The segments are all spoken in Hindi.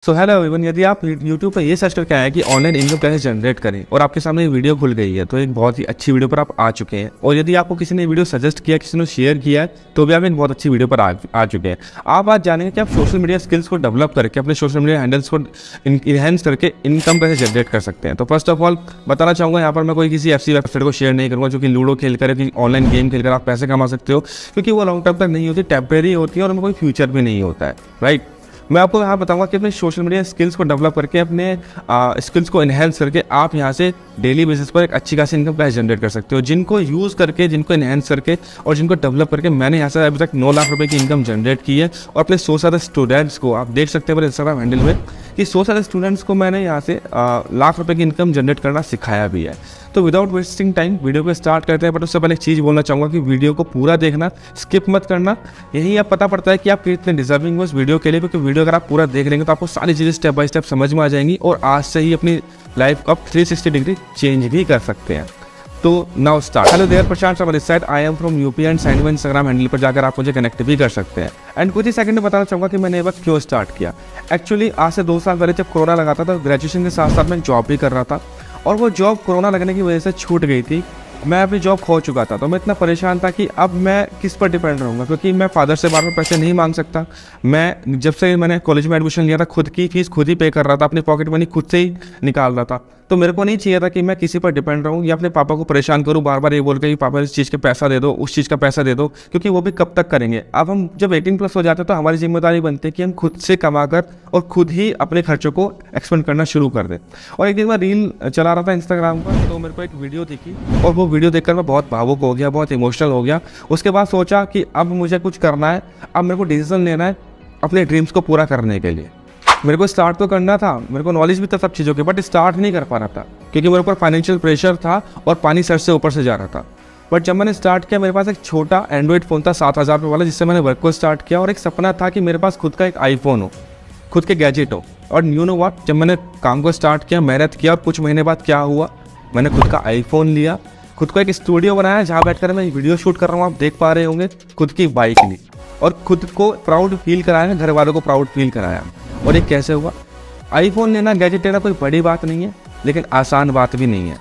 सो हेलो एवरीवन, यदि आप YouTube पर ये सर्च करके आए कि ऑनलाइन इनकम कैसे जनरेट करें और आपके सामने ये वीडियो खुल गई है, तो एक बहुत ही अच्छी वीडियो पर आप आ चुके हैं। और यदि आपको किसी ने वीडियो सजेस्ट किया, किसी ने शेयर किया है, तो भी आप एक बहुत अच्छी वीडियो पर आ चुके हैं। आप आज जानेंगे कि आप सोशल मीडिया स्किल्स को डेवलप करके अपने सोशल मीडिया हैंडल्स को इनहेंस करके इनकम कैसे जनरेट कर सकते हैं। तो फर्स्ट ऑफ ऑल बताना चाहूँगा, यहाँ पर मैं कोई किसी FC वेबसाइट को शेयर नहीं करूँगा जो कि लूडो खेल कर, कि ऑनलाइन गेम खेल कर आप पैसे कमा सकते हो, क्योंकि वो लॉन्ग टर्म तक नहीं होती, टेम्परेरी होती है और उनमें कोई फ्यूचर भी नहीं होता है, राइट। मैं आपको यहाँ बताऊंगा कि अपने सोशल मीडिया स्किल्स को डेवलप करके, अपने स्किल्स को इन्हेंस करके आप यहाँ से डेली बेसिस पर एक अच्छी खासी इनकम कैसे जनरेट कर सकते हो, जिनको यूज़ करके, जिनको इन्हेंस करके और जिनको डेवलप करके मैंने यहाँ से अभी तक 9 लाख रुपए की इनकम जनरेट की है। और अपने 100 से ज़्यादा स्टूडेंट्स को आप देख सकते हैं मेरे इंस्टाग्राम हैंडल में कि 100 से ज़्यादा स्टूडेंट्स को मैंने यहाँ से लाख रुपये की इनकम जनरेट करना सिखाया भी है। तो विदाउट वेस्टिंग टाइम वीडियो को स्टार्ट करते हैं। बट उससे पहले एक चीज़ बोलना चाहूँगा कि वीडियो को पूरा देखना, स्किप मत करना। यही अब पता पड़ता है कि आप कितने डिजर्विंग हो इस वीडियो के लिए, क्योंकि वीडियो अगर आप पूरा देख लेंगे तो आपको सारी चीज़ें स्टेप बाय स्टेप समझ में आ जाएंगी और आज से ही अपनी लाइफ को आप 360 डिग्री चेंज भी कर सकते हैं। तो now start. Hello there, Prashant Sharma this side. I am from UP and साइन में इंस्टाग्राम हैंडल पर जाकर आप मुझे कनेक्ट भी कर सकते हैं। एंड कुछ ही सेकंड में बताना चाहूँगा कि मैंने ये वक्त क्यों स्टार्ट किया। एक्चुअली आज से 2 साल पहले जब कोरोना लगा था, तो ग्रेजुएशन के साथ साथ मैं जॉब भी कर रहा था और वो जॉब कोरोना लगने की वजह से छूट गई थी। मैं अपनी जॉब खो चुका था, तो मैं इतना परेशान था कि अब मैं किस पर डिपेंड रहूँगा, क्योंकि मैं फादर से बार बार पैसे नहीं मांग सकता। मैं जब से मैंने कॉलेज में एडमिशन लिया था, खुद की फीस खुद ही पे कर रहा था, अपनी पॉकेट मनी खुद से ही निकाल रहा था। तो मेरे को नहीं चाहिए था कि मैं किसी पर डिपेंड रहूँ या अपने पापा को परेशान करूँ बार बार ये बोल के कि पापा इस चीज़ का पैसा दे दो, उस चीज़ का पैसा दे दो, क्योंकि वो भी कब तक करेंगे। अब हम जब 18+ हो जाते हैं तो हमारी जिम्मेदारी बनती है कि हम खुद से कमा कर और खुद ही अपने खर्चों को एक्सपेंड करना शुरू कर दें। और एक दिन मैं रील चला रहा था इंस्टाग्राम पर, तो मेरे को एक वीडियो दिखी और वो वीडियो देखकर मैं बहुत भावुक हो गया, बहुत इमोशनल हो गया। उसके बाद सोचा कि अब मुझे कुछ करना है, अब मेरे को डिसीजन लेना है अपने ड्रीम्स को पूरा करने के लिए। मेरे को स्टार्ट तो करना था, मेरे को नॉलेज भी था सब चीज़ों के, बट स्टार्ट नहीं कर पा रहा था क्योंकि मेरे ऊपर फाइनेंशियल प्रेशर था और पानी सर से ऊपर से जा रहा था। बट जब मैंने स्टार्ट किया, मेरे पास एक छोटा एंड्रॉइड फ़ोन था 7,000 रुपये वाला, जिससे मैंने वर्क को स्टार्ट किया। और एक सपना था कि मेरे पास खुद का एक आईफोन हो, खुद के गैजेट हो। और यू नो व्हाट, जब मैंने काम को स्टार्ट किया, मेहनत किया, और कुछ महीने बाद क्या हुआ, मैंने खुद का आईफोन लिया, खुद को एक स्टूडियो बनाया जहाँ बैठकर मैं वीडियो शूट कर रहा हूँ, आप देख पा रहे होंगे। खुद की बाइक ली और खुद को प्राउड फील कराया, घर वालों को प्राउड फील कराया। और ये कैसे हुआ? आईफोन लेना, गैजेट लेना कोई बड़ी बात नहीं है, लेकिन आसान बात भी नहीं है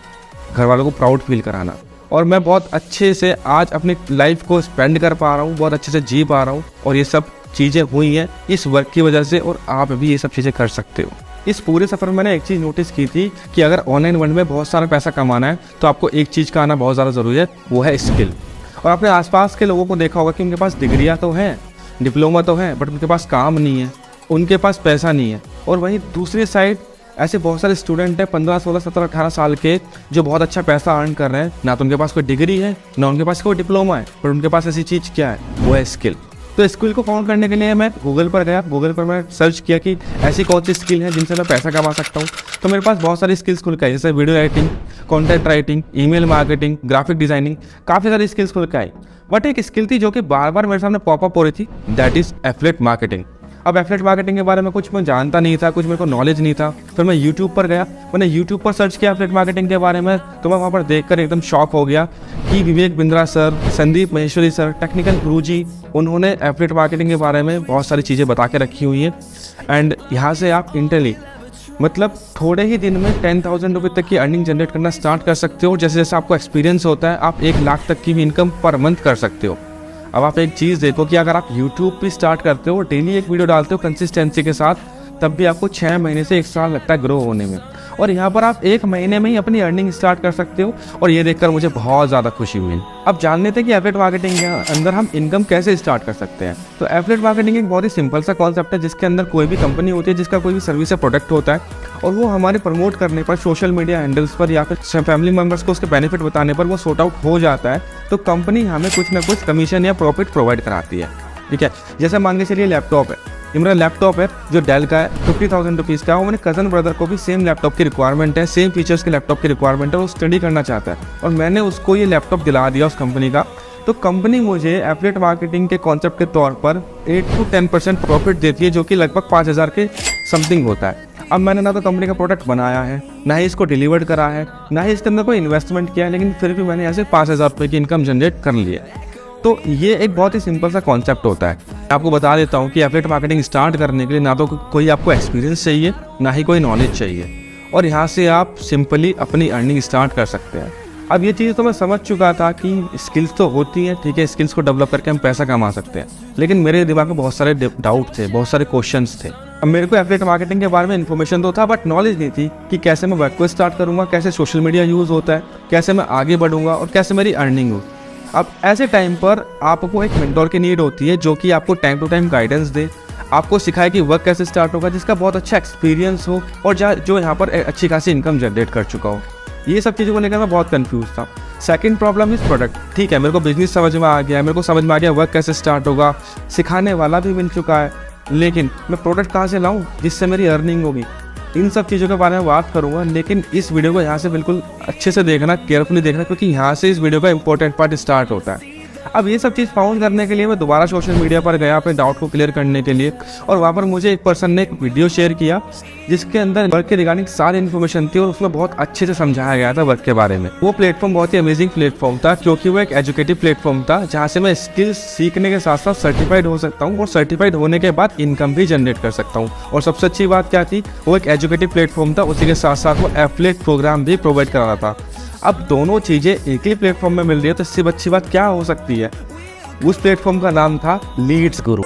घर वालों को प्राउड फील कराना। और मैं बहुत अच्छे से आज अपनी लाइफ को स्पेंड कर पा रहा हूँ, बहुत अच्छे से जी पा रहा हूँ। और ये सब चीज़ें हुई हैं इस वर्क की वजह से, और आप भी ये सब चीज़ें कर सकते हो। इस पूरे सफ़र में मैंने एक चीज़ नोटिस की थी कि अगर ऑनलाइन वर्ल्ड में बहुत सारा पैसा कमाना है तो आपको एक चीज़ का आना बहुत ज़्यादा ज़रूरी है, वो है स्किल। और आपने आसपास के लोगों को देखा होगा कि उनके पास डिग्रियाँ तो हैं, डिप्लोमा तो हैं, बट उनके पास काम नहीं है, उनके पास पैसा नहीं है। और वहीं दूसरी साइड ऐसे बहुत सारे स्टूडेंट हैं 15, 16, 17, 18 साल के, जो बहुत अच्छा पैसा अर्न कर रहे हैं। ना तो उनके पास कोई डिग्री है, ना उनके पास कोई डिप्लोमा है, पर उनके पास ऐसी चीज़ क्या है, वो है स्किल। तो स्किल को फाउंड करने के लिए मैं गूगल पर गया, गूगल पर मैं सर्च किया कि ऐसी कौन सी स्किल है जिनसे मैं पैसा कमा सकता हूँ। तो मेरे पास बहुत सारी स्किल्स खुल के आई, जैसे video editing, content writing, email marketing, graphic designing, काफ़ी सारी स्किल्स खुल के आई। बट एक स्किल थी जो कि बार बार मेरे सामने पॉपअप हो रही थी, दैट इज़ एफिलिएट मार्केटिंग। अब एफिलिएट मार्केटिंग के बारे में कुछ मैं जानता नहीं था, कुछ मेरे को नॉलेज नहीं था। फिर मैं यूट्यूब पर गया, मैंने यूट्यूब पर सर्च किया एफिलिएट मार्केटिंग के बारे में, तो मैं वहाँ पर देखकर एकदम शॉक हो गया कि Vivek Bindra sir, Sandeep Maheshwari sir, technical Guruji, उन्होंने एफिलिएट मार्केटिंग के बारे में बहुत सारी चीज़ें बता के रखी हुई हैं। एंड यहाँ से आप इंटरली, मतलब थोड़े ही दिन में 10,000 रुपये तक की अर्निंग जनरेट करना स्टार्ट कर सकते हो। जैसे जैसे आपको एक्सपीरियंस होता है, आप 1 लाख तक की भी इनकम पर मंथ कर सकते हो। अब आप एक चीज़ देखो कि अगर आप यूट्यूब पे स्टार्ट करते हो, डेली एक वीडियो डालते हो कंसिस्टेंसी के साथ, तब भी आपको 6 महीने से 1 साल लगता है ग्रो होने में। और यहाँ पर आप 1 महीने में ही अपनी अर्निंग स्टार्ट कर सकते हो। और ये देखकर मुझे बहुत ज़्यादा खुशी हुई। अब जान लेते हैं कि एफिलिएट मार्केटिंग के अंदर हम इनकम कैसे स्टार्ट कर सकते हैं। तो एफिलिएट मार्केटिंग एक बहुत ही सिंपल सा कॉन्सेप्ट है, जिसके अंदर कोई भी कंपनी होती है, जिसका कोई भी सर्विस या प्रोडक्ट होता है, और वो हमारे प्रमोट करने पर सोशल मीडिया हैंडल्स पर या फिर फैमिली मेम्बर्स को उसके बेनिफिट बताने पर वो सॉर्ट आउट हो जाता है। तो कंपनी हमें कुछ ना कुछ कमीशन या प्रॉफिट प्रोवाइड कराती है, ठीक है। जैसे मान के चलिए लैपटॉप है, ये मेरा लैपटॉप है जो डेल का है, 50,000 रुपीज़ का है। वो मेरे कज़न ब्रदर को भी सेम लैपटॉप की रिक्वायरमेंट है, सेम फीचर्स के लैपटॉप की रिक्वायरमेंट है, वो स्टडी करना चाहता है, और मैंने उसको ये लैपटॉप दिला दिया उस कंपनी का। तो कंपनी मुझे एफिलिएट मार्केटिंग के कॉन्सेप्ट के तौर पर 8 to 10% प्रॉफिट देती है, जो कि लगभग 5,000 के समथिंग होता है। अब मैंने ना तो कंपनी का प्रोडक्ट बनाया है, ना ही इसको डिलीवर करा है, ना ही इसके अंदर कोई इन्वेस्टमेंट किया है, लेकिन फिर भी मैंने ऐसे 5,000 रुपये की इनकम जनरेट कर ली है। तो ये एक बहुत ही सिंपल सा कॉन्सेप्ट होता है। आपको बता देता हूँ कि एफिलिएट मार्केटिंग स्टार्ट करने के लिए ना तो कोई आपको एक्सपीरियंस चाहिए, ना ही कोई नॉलेज चाहिए, और यहाँ से आप सिंपली अपनी अर्निंग स्टार्ट कर सकते हैं। अब ये चीज़ तो मैं समझ चुका था कि स्किल्स तो होती हैं, ठीक है, स्किल्स को डेवलप करके हम पैसा कमा सकते हैं, लेकिन मेरे दिमाग में बहुत सारे डाउट थे, बहुत सारे क्वेश्चंस थे। अब मेरे को एफिलिएट मार्केटिंग के बारे में इन्फॉर्मेशन तो था, बट नॉलेज नहीं थी कि कैसे मैं वेब को स्टार्ट करूँगा, कैसे सोशल मीडिया यूज़ होता है, कैसे मैं आगे बढ़ूँगा और कैसे मेरी अर्निंग हो। अब ऐसे टाइम पर आपको एक मेंटोर की नीड होती है जो कि आपको टाइम टू टाइम गाइडेंस दे, आपको सिखाए कि वर्क कैसे स्टार्ट होगा, जिसका बहुत अच्छा एक्सपीरियंस हो और जो यहाँ पर अच्छी खासी इनकम जनरेट कर चुका हो। ये सब चीज़ों को लेकर मैं बहुत कंफ्यूज था। Second problem is product. ठीक है, मेरे को बिजनेस समझ में आ गया, मेरे को समझ में आ गया वर्क कैसे स्टार्ट होगा, सिखाने वाला भी मिल चुका है, लेकिन मैं प्रोडक्ट कहाँ से लाऊं जिससे मेरी अर्निंग होगी। इन सब चीज़ों के बारे में बात करूंगा, लेकिन इस वीडियो को यहाँ से बिल्कुल अच्छे से देखना, केयरफुली देखना, क्योंकि यहाँ से इस वीडियो का इंपॉर्टेंट पार्ट स्टार्ट होता है। अब ये सब चीज़ फाउंड करने के लिए मैं दोबारा सोशल मीडिया पर गया अपने डाउट को क्लियर करने के लिए, और वहाँ पर मुझे एक पर्सन ने एक वीडियो शेयर किया जिसके अंदर वर्क के रिगार्डिंग सारी इन्फॉर्मेशन थी और उसमें बहुत अच्छे से समझाया गया था वर्क के बारे में। वो प्लेटफॉर्म बहुत ही अमेजिंग प्लेटफॉर्म था, क्योंकि वो एक एजुकेटिव प्लेटफॉर्म था जहाँ से मैं स्किल्स सीखने के साथ साथ सर्टिफाइड हो सकता हूँ, और सर्टिफाइड होने के बाद इनकम भी जनरेट कर सकता हूँ। और सबसे अच्छी बात क्या थी, वो एक एजुकेटिव प्लेटफॉर्म था, उसी के साथ साथ वो एफिलिएट प्रोग्राम भी प्रोवाइड करा रहा था। अब दोनों चीज़ें एक ही प्लेटफॉर्म में मिल रही है, तो इससे अच्छी बात क्या हो सकती है। उस प्लेटफॉर्म का नाम था लीड्स गुरु।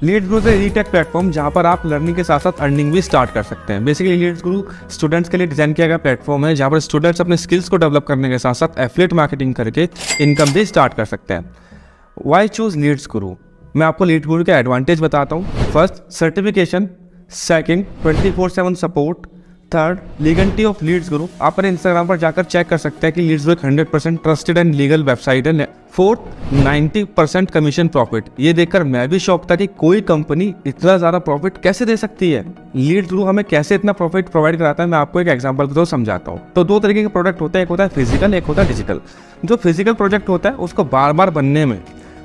लीड्स गुरु से ईटेक प्लेटफॉर्म जहां पर आप लर्निंग के साथ साथ अर्निंग भी स्टार्ट कर सकते हैं। बेसिकली लीड्स गुरु स्टूडेंट्स के लिए डिजाइन किया गया प्लेटफॉर्म है जहां पर स्टूडेंट्स अपने स्किल्स को डेवलप करने के साथ साथ एफिलिएट मार्केटिंग करके इनकम भी स्टार्ट कर सकते हैं। वाई चूज लीड्स गुरु? मैं आपको लीड्स गुरु के एडवांटेज बताता हूँ। First, certification. Second, 24/7 support. Third, legality of Leads Guru. आप अपने इंस्टाग्राम पर जाकर चेक कर सकते हैं कि Leeds Guru 100% trusted and legal website है। Fourth, 90% commission profit. ये देखकर मैं भी शॉक था कि कोई कंपनी इतना ज़्यादा प्रॉफिट कैसे दे सकती है। लीड्स गुरु हमें कैसे इतना प्रॉफिट प्रोवाइड कराता है, मैं आपको एक एग्जांपल तो समझाता हूँ। तो दो तरीके के प्रोडक्ट होते हैं, एक होता है फिजिकल, एक होता है डिजिटल। जो फिजिकल प्रोडक्ट होता है उसको बार बार बनने में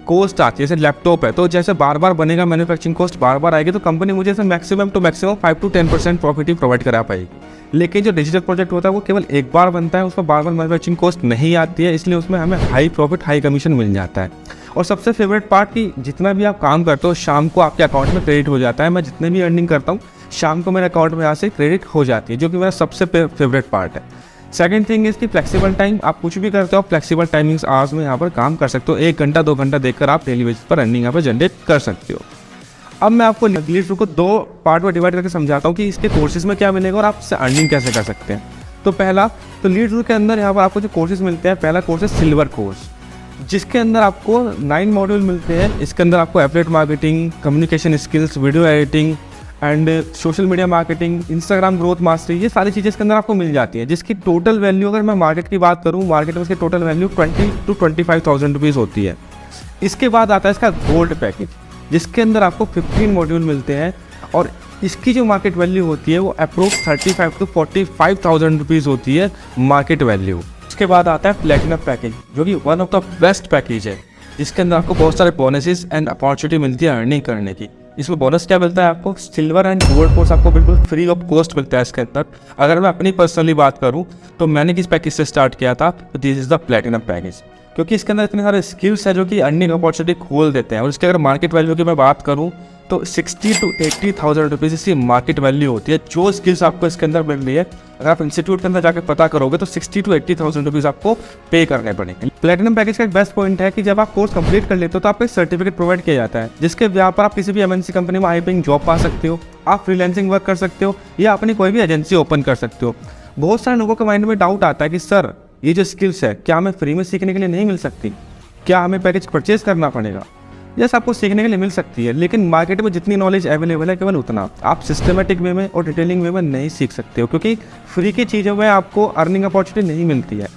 कॉस्ट आती है। जैसे लैपटॉप है, तो जैसे बार बार बनेगा, मैन्युफैक्चरिंग कॉस्ट बार बार आएगी, तो कंपनी मुझे इसे maximum to maximum 5 to 10% profit ही प्रोवाइड करा पाएगी। लेकिन जो डिजिटल प्रोजेक्ट होता है वो केवल एक बार बनता है, उसमें बार बार मैन्युफैक्चरिंग कॉस्ट नहीं आती है, इसलिए उसमें हमें हाई प्रॉफिट हाई कमीशन मिल जाता है। और सबसे फेवरेट पार्ट कि जितना भी आप काम करते हो शाम को आपके अकाउंट में क्रेडिट हो जाता है। मैं जितने भी अर्निंग करता हूँ शाम को मेरे अकाउंट में यहाँ से क्रेडिट हो जाती है, जो कि मेरा सबसे फेवरेट पार्ट है। सेकंड थिंग इज कि फ्लेक्सिबल टाइम। आप कुछ भी करते हो, आप फ्लेक्सिबल टाइमिंग्स आवर्स में यहाँ पर काम कर सकते हो। 1 घंटा 2 घंटा देखकर आप डेली बेसिस पर अर्निंग यहाँ पर जनरेट कर सकते हो। अब मैं आपको लीड्स गुरु को 2 पार्ट में डिवाइड करके समझाता हूँ कि इसके कोर्सेज में क्या मिलेगा और आप इससे अर्निंग कैसे कर सकते हैं। तो पहला, तो लीड्स गुरु के अंदर यहाँ पर आपको जो कोर्सेज मिलते हैं, पहला कोर्स है सिल्वर कोर्स, जिसके अंदर आपको 9 मॉड्यूल मिलते हैं। इसके अंदर आपको affiliate marketing, communication skills, video editing and social media marketing, Instagram growth mastery, ये सारी चीज़ें इसके अंदर आपको मिल जाती है। जिसकी टोटल वैल्यू, अगर मैं मार्केट की बात करूँ, मार्केट में इसकी टोटल वैल्यू 20 to 25,000 रुपीज़ होती है। इसके बाद आता है इसका गोल्ड पैकेज, जिसके अंदर आपको 15 मॉड्यूल मिलते हैं और इसकी जो मार्केट वैल्यू होती है वो अप्रोक्स 35 to 45,000 रुपीज़ होती है मार्केट वैल्यू। उसके बाद आता है प्लेटिनम पैकेज, जो कि one of the best package है, जिसके अंदर आपको बहुत सारे बोनसेस एंड अपॉर्चुनिटी मिलती है अर्निंग करने की। इसमें बोनस क्या मिलता है आपको, सिल्वर एंड गोल्ड कोर्स आपको बिल्कुल फ्री ऑफ कॉस्ट मिलता है इसके अंदर। अगर मैं अपनी पर्सनली बात करूं तो मैंने किस पैकेज से स्टार्ट किया था, तो this is the platinum package, क्योंकि इसके अंदर इतने सारे स्किल्स है जो कि अर्निंग अपॉर्चुनिटी खोल देते हैं। और इसके अगर मार्केट वैल्यू की मैं बात करूँ तो 60 to 80,000 रुपीज़ इसकी मार्केट वैल्यू होती है। जो स्किल्स आपको इसके अंदर मिल रही है, अगर आप इंस्टीट्यूट के अंदर जाकर पता करोगे तो 60 to 80,000 रुपीज़ आपको पे करने पड़ेंगे। प्लेटिनम पैकेज का एक बेस्ट पॉइंट है कि जब आप कोर्स कंप्लीट कर लेते हो तो आपको एक सर्टिफिकेट प्रोवाइड किया जाता है, जिसके व्यापार पर आप किसी भी एमएनसी कंपनी में हाई पेइंग जॉब पा सकते हो, आप फ्रीलांसिंग वर्क कर सकते हो, या अपनी कोई भी एजेंसी ओपन कर सकते हो। बहुत सारे लोगों के माइंड में डाउट आता है कि सर ये जो स्किल्स है क्या हमें फ्री में सीखने के लिए नहीं मिल सकती, क्या हमें पैकेज परचेज करना पड़ेगा? यस, आपको सीखने के लिए मिल सकती है, लेकिन मार्केट में जितनी नॉलेज अवेलेबल है केवल उतना आप सिस्टमेटिक वे में और डिटेलिंग वे में नहीं सीख सकते हो, क्योंकि फ्री की चीज़ों में आपको अर्निंग अपॉर्चुनिटी नहीं मिलती है।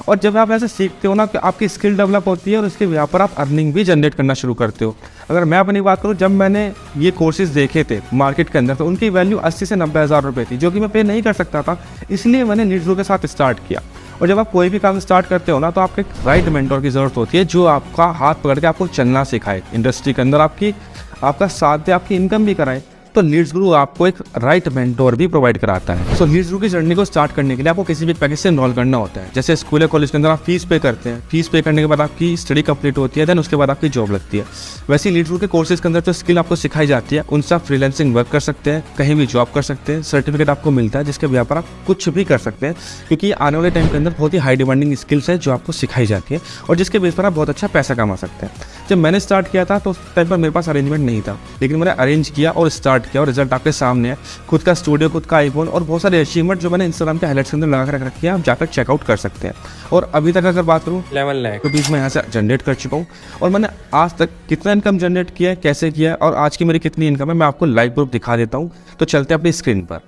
और जब आप ऐसे सीखते हो ना, कि आपकी स्किल डेवलप होती है और उसके व्यापार पर आप अर्निंग भी जनरेट करना शुरू करते हो। अगर मैं अपनी बात करूँ, जब मैंने ये कोर्सेज देखे थे मार्केट के अंदर, तो उनकी वैल्यू 80 से 90 हज़ार रुपये थी, जो कि मैं पे नहीं कर सकता था। इसलिए मैंने लीड्स गुरु के साथ स्टार्ट किया। और जब आप कोई भी काम स्टार्ट करते हो ना, तो आपको एक राइट मेंटोर की ज़रूरत होती है, जो आपका हाथ पकड़ के आपको चलना सिखाए, इंडस्ट्री के अंदर आपका साथ दे, आपकी इनकम भी कराए, तो लीड्स गुरु आपको एक राइट मेंटोर भी प्रोवाइड कराता है। सो लीड्स गुरु की जर्नी को स्टार्ट करने के लिए आपको किसी भी पैकेज से इन्वॉल्व करना होता है। जैसे स्कूल या कॉलेज के अंदर आप फीस पे करते हैं, फीस पे करने के बाद आपकी स्टडी कंप्लीट होती है, देन उसके बाद आपकी जॉब लगती है। वैसे लीड्स गुरु के कोर्सेज के अंदर जो स्किल आपको सिखाई जाती है उनसे आप फ्रीलांसिंग वर्क कर सकते हैं, कहीं भी जॉब कर सकते हैं, सर्टिफिकेट आपको मिलता है जिसके बिहार पर आप कुछ भी कर सकते हैं, क्योंकि आने वाले टाइम के अंदर बहुत ही हाई डिमांडिंग स्किल्स है जो आपको सिखाई जाती है और जिसके बेस पर आप बहुत अच्छा पैसा कमा सकते हैं। जब मैंने स्टार्ट किया था तो उस टाइम पर मेरे पास अरेंजमेंट नहीं था, लेकिन मैंने अरेंज किया और स्टार्ट किया और रिजल्ट आपके सामने है। खुद का स्टूडियो, खुद का आईफोन और बहुत सारे अचीवमेंट जो मैंने इंस्टाग्राम के हाइलाइट्स के अंदर लगा कर रखी है, आप जाकर चेकआउट कर सकते हैं। और अभी तक अगर बात करूँ 11 लाख रुपीज़ मैं यहाँ से जनरेट कर चुका हूँ और मैंने आज तक कितना इनकम जनरेट किया है, कैसे किया है और आज की मेरी कितनी इनकम है, मैं आपको लाइव प्रूफ दिखा देता हूँ। तो चलते हैं अपनी स्क्रीन पर।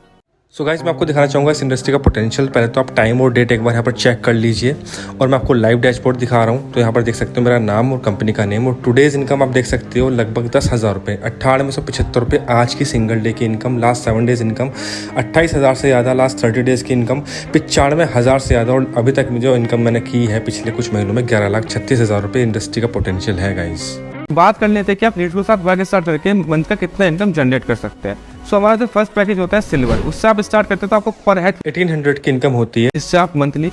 सो गाइस, मैं आपको दिखाना चाहूँगा इस इंडस्ट्री का पोटेंशियल। पहले तो आप टाइम और डेट एक बार यहाँ पर चेक कर लीजिए और मैं आपको लाइव डैशबोर्ड दिखा रहा हूँ। तो यहाँ पर देख सकते हो मेरा नाम और कंपनी का नेम और टुडेज इनकम आप देख सकते हो लगभग 10,000 रुपये, 9875 रुपये आज की सिंगल डे की इनकम, लास्ट 7 डेज इनकम 28,000 से ज़्यादा, लास्ट 30 डेज की इनकम 95,000 से ज़्यादा और अभी तक जो इनकम मैंने की है पिछले कुछ महीनों में 11,36,000 रुपये इंडस्ट्री का पोटेंशियल है गाइस। बात कर लेते हैं कि आप लीड्स के साथ वर्क स्टार्ट करके मंथ का कितना इनकम जनरेट कर सकते हैं। सो हमारा जो फर्स्ट पैकेज होता है सिल्वर, उससे आप स्टार्ट करते हैं तो आपको पर हेड 1800 की इनकम होती है। इससे आप मंथली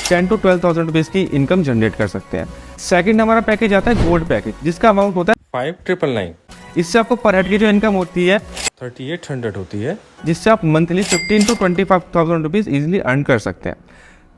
10 to 12,000 रुपीज़ की इनकम जनरेट कर सकते हैं। सेकंड हमारा पैकेज आता है गोल्ड पैकेज, जिसका अमाउंट होता है 5,999। इससे आपको पर हेड की जो इनकम होती है 3,800 होती है, जिससे आप monthly 15 to 25,000 rupees easily earn कर सकते हैं।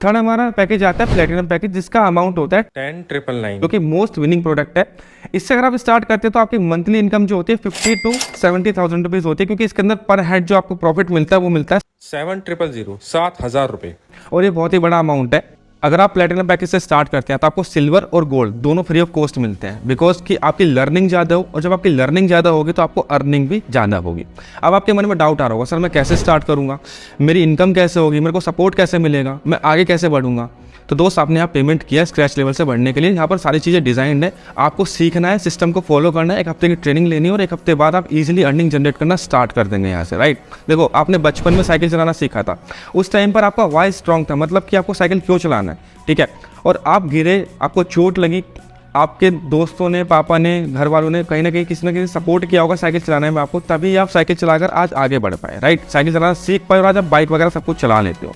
थर्ड हमारा पैकेज आता है प्लेटिनम पैकेज, जिसका अमाउंट होता है 10,999, जो कि मोस्ट विनिंग प्रोडक्ट है। इससे अगर आप स्टार्ट करते हैं तो आपकी मंथली इनकम जो होती है 50 to 70,000 रुपीज़ होती है, क्योंकि इसके अंदर पर हेड जो आपको प्रॉफिट मिलता है वो मिलता है 7,000 रुपये और ये बहुत ही बड़ा अमाउंट है। अगर आप प्लेटिनम पैकेज से स्टार्ट करते हैं तो आपको सिल्वर और गोल्ड दोनों फ्री ऑफ कॉस्ट मिलते हैं, बिकॉज कि आपकी लर्निंग ज़्यादा हो और जब आपकी लर्निंग ज़्यादा होगी तो आपको अर्निंग भी ज़्यादा होगी। अब आपके मन में डाउट आ रहा होगा, सर मैं कैसे स्टार्ट करूँगा, मेरी इनकम कैसे होगी, मेरे को सपोर्ट कैसे मिलेगा, मैं आगे कैसे बढ़ूंगा। तो दोस्त, आपने यहाँ पेमेंट किया स्क्रैच लेवल से बढ़ने के लिए। यहाँ पर सारी चीज़ें डिजाइंड है, आपको सीखना है, सिस्टम को फॉलो करना है, 1 हफ्ते की ट्रेनिंग लेनी है और 1 हफ्ते बाद आप इजीली अर्निंग जनरेट करना स्टार्ट कर देंगे यहाँ से, राइट। देखो, आपने बचपन में साइकिल चलाना सीखा था, उस टाइम पर आपका वॉइस स्ट्रांग था, मतलब कि आपको साइकिल क्यों चलाना है, ठीक है, और आप गिरे, आपको चोट लगी, आपके दोस्तों ने, पापा ने, घर वालों ने कहीं ना कहीं किसी न किसी सपोर्ट किया होगा साइकिल चलाने में आपको, तभी आप साइकिल चलाकर आज आगे बढ़ पाए, राइट। साइकिल चलाना सीख पाए और आज आप बाइक वगैरह सब कुछ चला लेते हो।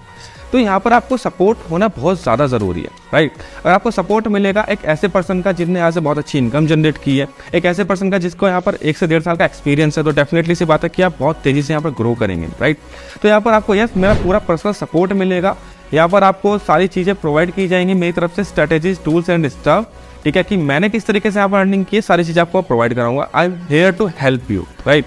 तो यहाँ पर आपको सपोर्ट होना बहुत ज़्यादा ज़रूरी है, राइट। अगर आपको सपोर्ट मिलेगा एक ऐसे पर्सन का जिसने यहाँ से बहुत अच्छी इनकम जनरेट की है, एक ऐसे पर्सन का जिसको यहाँ पर 1 से 1.5 साल का एक्सपीरियंस है, तो डेफिनेटली सी बात है कि आप बहुत तेज़ी से यहाँ पर ग्रो करेंगे, राइट। तो यहाँ पर आपको मेरा पूरा पर्सनल सपोर्ट मिलेगा, यहाँ पर आपको सारी चीज़ें प्रोवाइड की जाएंगी मेरी तरफ से, स्ट्रेटेजीज, टूल्स एंड स्टफ, ठीक है, कि मैंने किस तरीके से यहाँ पर अर्निंग की है, सारी चीज़ें आपको प्रोवाइड कराऊंगा। I am here to help you, right.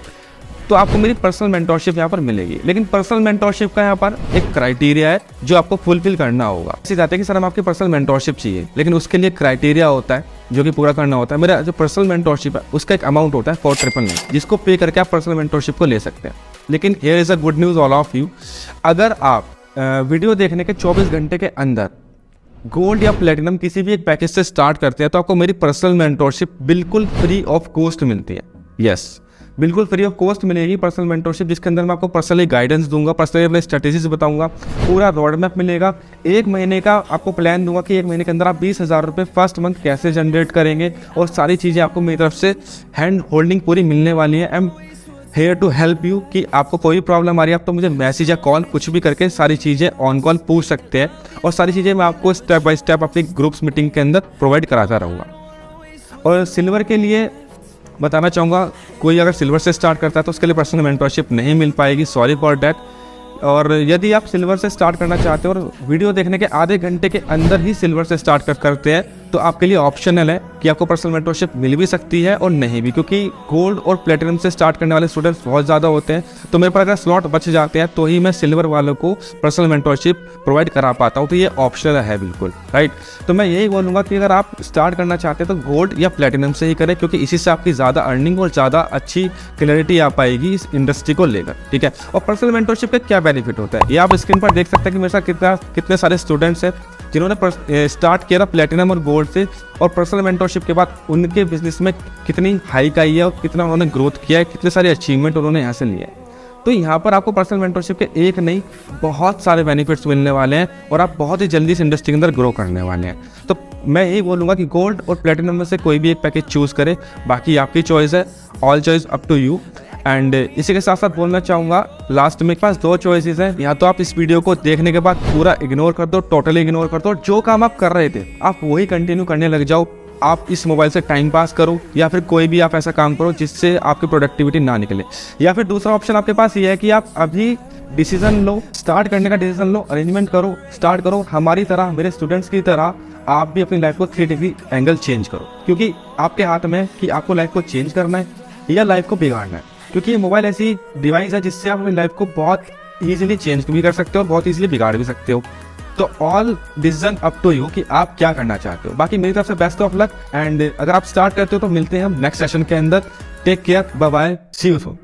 तो आपको मेरी पर्सनल मेंटोरशिप यहाँ पर मिलेगी, लेकिन पर्सनल मेंटोरशिप का यहाँ पर एक क्राइटेरिया है जो आपको फुलफिल करना होगा। ऐसे जाते हैं कि सर हम आपकी पर्सनल मेंटोरशिप चाहिए, लेकिन उसके लिए क्राइटेरिया होता है जो कि पूरा करना होता है। मेरा जो पर्सनल मेंटोरशिप है उसका एक अमाउंट होता है 4,999, जिसको पे करके आप पर्सनल मेंटोरशिप को ले सकते हैं। लेकिन here is a good news all of you, अगर आप वीडियो देखने के 24 घंटे के अंदर गोल्ड या प्लेटिनम किसी भी एक पैकेज से स्टार्ट करते हैं तो आपको मेरी पर्सनल मेंटोरशिप बिल्कुल फ्री ऑफ कॉस्ट मिलती है। यस, बिल्कुल फ्री ऑफ कॉस्ट मिलेगी पर्सनल मेंटोरशिप, जिसके अंदर मैं आपको पर्सनली गाइडेंस दूंगा, पर्सनली अपने स्ट्रेटेजीज बताऊंगा, पूरा रोड मैप मिलेगा। 1 महीने का आपको प्लान दूंगा कि 1 महीने के अंदर आप 20,000 रुपये फर्स्ट मंथ कैसे जनरेट करेंगे, और सारी चीज़ें आपको मेरी तरफ से हैंड होल्डिंग पूरी मिलने वाली है। I am here to help you, कि आपको कोई प्रॉब्लम आ रही है आप तो मुझे मैसेज या कॉल कुछ भी करके सारी चीज़ें ऑन कॉल पूछ सकते हैं, और सारी चीज़ें मैं आपको स्टेप बाय स्टेप अपनी ग्रुप्स मीटिंग के अंदर प्रोवाइड कराता रहूँगा। और सिल्वर के लिए बताना चाहूँगा, कोई अगर सिल्वर से स्टार्ट करता है तो उसके लिए पर्सनल मेंटोरशिप नहीं मिल पाएगी, सॉरी फॉर डैट। और यदि आप सिल्वर से स्टार्ट करना चाहते हो और वीडियो देखने के आधे घंटे के अंदर ही सिल्वर से स्टार्ट करते हैं तो आपके लिए ऑप्शनल है कि आपको पर्सनल मेंटोरशिप मिल भी सकती है और नहीं भी, क्योंकि गोल्ड और प्लेटिनम से स्टार्ट करने वाले स्टूडेंट्स बहुत ज़्यादा होते हैं। तो मेरे पास अगर स्लॉट बच जाते हैं तो ही मैं सिल्वर वालों को पर्सनल मेंटोरशिप प्रोवाइड करा पाता हूँ, तो ये ऑप्शनल है बिल्कुल, राइट। तो मैं यही बोलूँगा कि अगर आप स्टार्ट करना चाहते हैं तो गोल्ड या प्लेटिनम से ही करें, क्योंकि इसी से आपकी ज़्यादा अर्निंग और ज़्यादा अच्छी क्लैरिटी आ पाएगी इस इंडस्ट्री को लेकर, ठीक है। और पर्सनल मेंटोरशिप का क्या बेनिफिट होता है, ये आप स्क्रीन पर देख सकते हैं कि मेरे साथ कितने सारे स्टूडेंट्स हैं जिन्होंने स्टार्ट किया था प्लेटिनम और गोल्ड से, और पर्सनल मेंटोरशिप के बाद उनके बिजनेस में कितनी हाइक आई है और कितना उन्होंने ग्रोथ किया है, कितने सारे अचीवमेंट उन्होंने यहाँ से लिए हैं। तो यहाँ पर आपको पर्सनल मेंटोरशिप के एक नहीं बहुत सारे बेनिफिट्स मिलने वाले हैं और आप बहुत ही जल्दी इस इंडस्ट्री के अंदर ग्रो करने वाले हैं। तो मैं यही बोलूँगा कि गोल्ड और प्लेटिनम में से कोई भी एक पैकेज चूज़ करें, बाकी आपकी चॉइस है, all choice up to you. And इसी के साथ साथ बोलना चाहूँगा लास्ट में, पास दो चॉइसेस हैं। या तो आप इस वीडियो को देखने के बाद पूरा इग्नोर कर दो, टोटली इग्नोर कर दो, जो काम आप कर रहे थे आप वही कंटिन्यू करने लग जाओ, आप इस मोबाइल से टाइम पास करो, या फिर कोई भी आप ऐसा काम करो जिससे आपकी प्रोडक्टिविटी ना निकले। या फिर दूसरा ऑप्शन आपके पास ये है कि आप अभी डिसीजन लो, स्टार्ट करने का डिसीजन लो, अरेंजमेंट करो, स्टार्ट करो। हमारी तरह, मेरे स्टूडेंट्स की तरह आप भी अपनी लाइफ को 3 डिग्री एंगल चेंज करो, क्योंकि आपके हाथ में कि आपको लाइफ को चेंज करना है या लाइफ को बिगाड़ना है। क्योंकि ये मोबाइल ऐसी डिवाइस है जिससे आप अपनी लाइफ को बहुत ईजिली चेंज भी कर सकते हो, बहुत ईजिली बिगाड़ भी सकते हो। तो all decision up to you कि आप क्या करना चाहते हो। बाकी मेरी तरफ से बेस्ट ऑफ लक, एंड अगर आप स्टार्ट करते हो तो मिलते हैं हम नेक्स्ट सेशन के अंदर। Take care, bye bye, see you soon.